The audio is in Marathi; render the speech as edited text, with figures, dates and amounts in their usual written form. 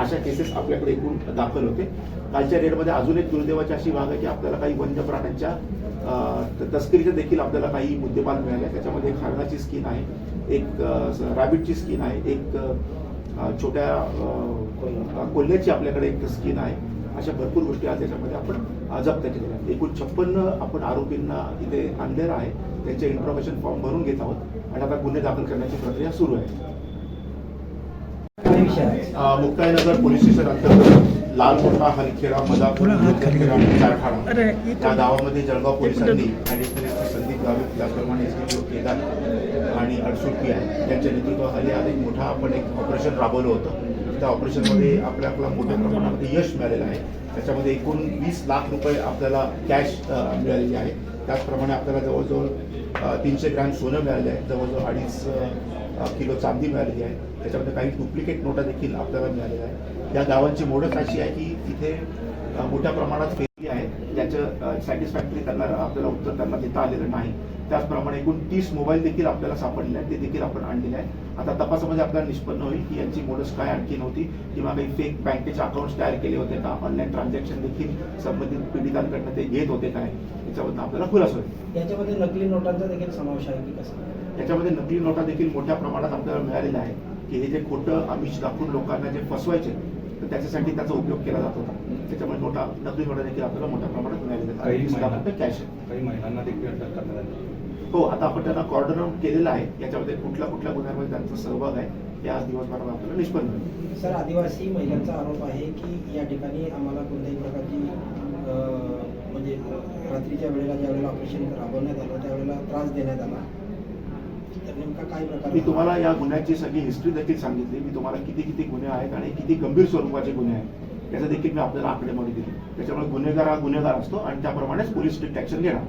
अशा केसेस आपल्याकडे एकूण दाखल होते. कालच्या रेडमध्ये अजून एक दुर्दैवाची अशी बाब आहे की आपल्याला काही वन्य प्राण्यांच्या तस्करीच्या देखील आपल्याला काही मुद्देमाल मिळाले. त्याच्यामध्ये एक हरणाची स्कीन आहे, एक रॅबिटची स्कीन आहे, एक छोट्या कोल्ह्याची आपल्याकडे एक स्कीन आहे. अशा भरपूर गोष्टी आज त्याच्यामध्ये आपण जप्त केलेल्या आहेत. एकूण 56 आपण आरोपींना इथे आणलेलं आहे. त्यांचे इन्फॉर्मेशन फॉर्म भरून घेत आहोत आणि आता गुन्हे दाखल करण्याची प्रक्रिया सुरू आहे. मुक्ताईनगर पोलीस स्टेशन अंतर्गत लालकोटा, हलखेडा, मदापूर, चारठाणा या गावामध्ये जळगाव पोलिसांनी संदीप गावित, त्याप्रमाणे केदार आणि अडसुटकी आहे त्यांच्या नेतृत्वाखाली आज एक मोठा आपण एक ऑपरेशन राबवलं होतं. त्या ऑपरेशनमध्ये आपल्याला मोठ्या प्रमाणामध्ये यश मिळालेलं आहे. त्याच्यामध्ये एकूण 20 लाख रुपये आपल्याला कॅश मिळालेली आहे. त्याचप्रमाणे आपल्याला जवळजवळ 300 ग्रॅम सोनं मिळाले आहे, जवळजवळ 2.5 किलो चांदी मिळालेली आहे. त्याच्यामध्ये काही डुप्लिकेट नोटा देखील आपल्याला मिळालेल्या आहेत. या गावांची मोडक अशी आहे की तिथे मोठ्या प्रमाणात फेरी आहे, ज्याचं सॅटिस्फॅक्टरी त्यांना आपल्याला उत्तर त्यांना देता आलेलं नाही. त्याचप्रमाणे एकूण 30 मोबाईल देखील आपल्याला सापडले आहेत, ते देखील आपण आणलेले आहेत. आता तपासामध्ये आपल्याला निष्पन्न होईल की यांची मोडस काय आणखी नव्हती किंवा काही फेक बँकेचे अकाउंट्स तयार केले होते का, ऑनलाईन ट्रान्झॅक्शन देखील संबंधित पीडितांकडनं ते घेत होते काय, याच्याबद्दल आपल्याला खुलासा होईल. याच्यामध्ये नकली नोटांचा देखील समावेश आहे की कसं? याच्यामध्ये नकली नोटा देखील मोठ्या प्रमाणात आपल्याला मिळालेल्या आहे की हे जे खोटं आमिष दाखवून लोकांना जे फसवायचे तर त्याच्यासाठी त्याचा उपयोग केला जात होता. त्याच्यामुळे नकली नोटा देखील आपल्याला मोठ्या प्रमाणात मिळालेल्या आहेत. कॅश आहे. काही महिलांना देखील अटक करण्यात आली. हो, आता आपण त्यांना कॉर्डर केलेलं आहे. याच्यामध्ये कुठल्या कुठल्या गुन्ह्यांमध्ये त्यांचा सहभाग आहे हे आज दिवसभरात आपल्याला निष्पन्न होईल. सर, आदिवासी महिलांचा आरोप आहे की या ठिकाणी आम्हाला कोणत्याही प्रकारची म्हणजे रात्रीच्या वेळेला ज्यावेळेला ऑपरेशन राबवण्यात आलं त्यावेळेला त्रास देण्यात आला. तर नेमका काय प्रकार? मी तुम्हाला या गुन्ह्याची सगळी हिस्ट्री देखील सांगितली. मी तुम्हाला किती किती गुन्हे आहेत आणि किती गंभीर स्वरूपाचे गुन्हे आहेत याचा देखील मी आपल्याला आकडेमोडी दिली. त्याच्यामुळे गुन्हेगार हा गुन्हेगार असतो आणि त्याप्रमाणेच पोलीस स्ट्रिक्ट ऍक्शन घेणार.